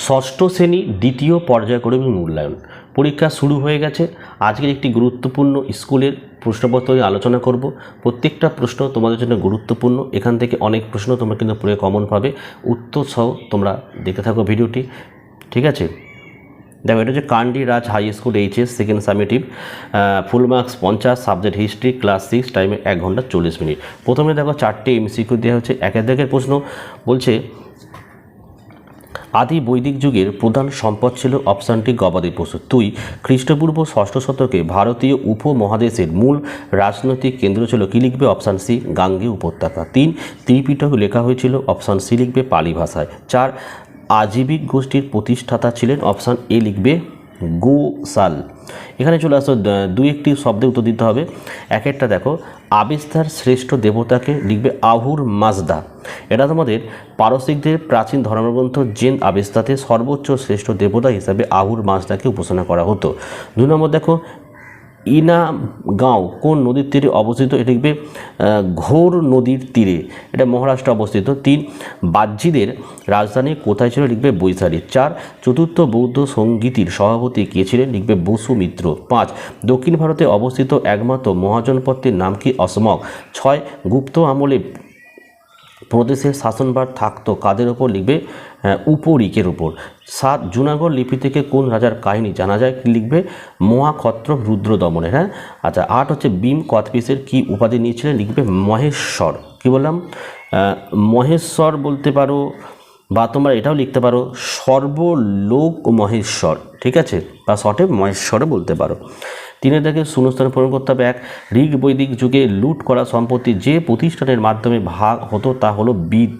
ষষ্ঠ শ্রেণী দ্বিতীয় পর্যায়ক্রমিক মূল্যায়ন পরীক্ষা শুরু হয়ে গেছে। আজকের একটি গুরুত্বপূর্ণ স্কুলের প্রশ্নপত্র নিয়ে আলোচনা করব। প্রত্যেকটা প্রশ্ন তোমাদের জন্য গুরুত্বপূর্ণ। এখান থেকে অনেক প্রশ্ন তোমরা কিন্তু পুরো কমন পাবে, উত্তর সহ তোমরা দেখতে থাকো ভিডিওটি, ঠিক আছে। দেখো, এটা হচ্ছে Kandi Raj high school HS second summative, full marks 50, subject history, class 6, টাইমে 1 ঘন্টা 40 মিনিট। প্রথমে দেখো 4টে এমসিকিউ দেওয়া হচ্ছে। একের দাগের প্রশ্ন বলছে, আদি বৈদিক যুগের প্রধান সম্পদ ছিল অপশানটি গবাদি পশু। 2, খ্রিস্টপূর্ব 6ষ্ঠ শতকে ভারতীয় উপমহাদেশের মূল রাজনৈতিক কেন্দ্র ছিল, কি লিখবে? অপশান সি, গাঙ্গেয় উপত্যকা। 3, ত্রিপিটক লেখা হয়েছিল, অপশান সি লিখবে, পালি ভাষায়। 4, আজীবিক গোষ্ঠীর প্রতিষ্ঠাতা ছিলেন, অপশান এ লিখবে, গোসাল। এখানে চলে আসো, 2-1টি শব্দে উত্তর দিতে হবে। এক একটা দেখো, আবিস্তার শ্রেষ্ঠ দেবতাকে লিখবে আহুর মাজদা। এটা তোমাদের পারসিকদের প্রাচীন ধর্মগ্রন্থ জেন আবিস্তাতে সর্বোচ্চ শ্রেষ্ঠ দেবতা হিসাবে আহুর মাজদাকে উপাসনা করা হতো। 2 নম্বর দেখো, ইনাগাঁও কোন নদীর তীরে অবস্থিত? এটা লিখবে ঘোর নদীর তীরে, এটা মহারাষ্ট্রে অবস্থিত। 3, বাহ্যিদের রাজধানী কোথায় ছিল? লিখবে বৈশালী। 4, চতুর্থ বৌদ্ধ সঙ্গীতির সভাপতি কে ছিলেন? লিখবে বসুমিত্র। 5, দক্ষিণ ভারতে অবস্থিত একমাত্র মহাজনপদটির নাম কি? অসমক। 6, গুপ্ত আমলে প্রদেশের শাসনভার থাকতো কাদের ওপর? লিখবে উপরিকের ওপর। 7, জুনাগড় লিপি থেকে কোন রাজার কাহিনী জানা যায়? লিখবে মহাক্ষত্র রুদ্র দমনের। হ্যাঁ, আচ্ছা। 8 হচ্ছে, ভীম কোচটিজের কি উপাধি নিয়েছিলেন? লিখবে মহেশ্বর। কি বললাম? মহেশ্বর বলতে পারো, বা তোমরা এটাও লিখতে পারো সর্বলোক মহেশ্বর, ঠিক আছে, বা শর্টে মহেশ্বরে বলতে পারো। 3 দাগে শূন্যস্থান পূরণ করতে হবে। 1, ঋগ বৈদিক যুগে লুট করা সম্পত্তি যে প্রতিষ্ঠানের মাধ্যমে ভাগ হতো তা হলো বিদ,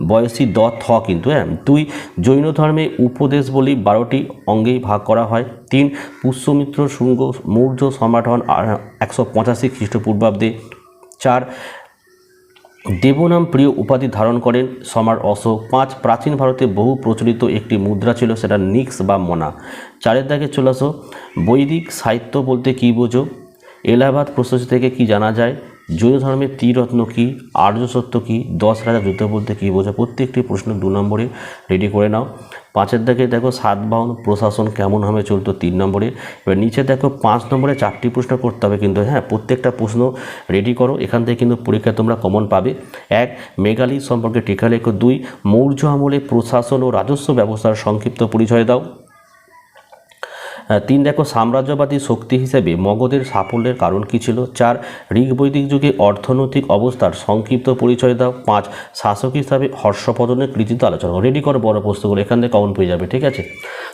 বয়সী দ থ কিন্তু। হ্যাঁ। 2, জৈন ধর্মে উপদেশ বলি 12টি অঙ্গেই ভাগ করা হয়। 3, পুষ্যমিত্র শুঙ্গ মৌর্য সম্রাট হন 185 খ্রিস্টপূর্বাব্দে। 4, দেবনাম প্রিয় উপাধি ধারণ করেন সম্রাট অশোক। 5, প্রাচীন ভারতে বহু প্রচলিত একটি মুদ্রা ছিল, সেটা নিক্স বা মনা। 4 দাগে চলে আসো, বৈদিক সাহিত্য বলতে কী বোঝো? এলাহাবাদ প্রশস্তি থেকে কি জানা যায়? জৈন ধর্মের ত্রিরত্ন কি? আর্য সত্য কি? 10 রাজা যুদ্ধ বলতে কী বোঝো? প্রত্যেকটি প্রশ্ন 2 নম্বরে রেডি করে নাও। 5 দাগে দেখো, সাতবাহন প্রশাসন কেমনভাবে চলতো? 3 নম্বরে। এবার নিচে দেখো 5 নম্বরে 4টি প্রশ্ন করতে হবে কিন্তু। হ্যাঁ, প্রত্যেকটা প্রশ্ন রেডি করো, এখান থেকে কিন্তু পরীক্ষায় তোমরা কমন পাবে। 1, মেগালিথ সম্পর্কে টিকা লেখো। 2, মৌর্য আমলে প্রশাসন ও রাজস্ব ব্যবস্থার সংক্ষিপ্ত পরিচয় দাও। 3, দেখো, সাম্রাজ্যবাদী শক্তি হিসেবে মগধের সাফল্যের কারণ কী ছিল? 4, ঋগ বৈদিক যুগে অর্থনৈতিক অবস্থার সংক্ষিপ্ত পরিচয় দাও। 5, শাসক হিসাবে হর্ষবর্ধনের কৃতিত্ব আলোচনা করো। রেডি করো বড় প্রশ্নগুলো, এখান থেকে কমন পেয়ে যাবে, ঠিক আছে।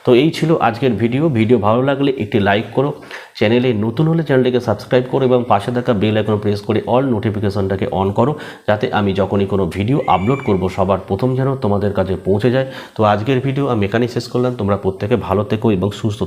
তো এই ছিল আজকের ভিডিও ভালো লাগলে একটি লাইক করো, চ্যানেলে নতুন হলে চ্যানেলটিকে সাবস্ক্রাইব করো এবং পাশে থাকা বেল আইকন প্রেস করে অল নোটিফিকেশনটাকে অন করো, যাতে আমি যখনই কোনো ভিডিও আপলোড করব সবার প্রথম যেন তোমাদের কাছে পৌঁছে যায়। তো আজকের ভিডিও আমি এখানেই শেষ করলাম। তোমরা প্রত্যেকে ভালো থেকো এবং সুস্থ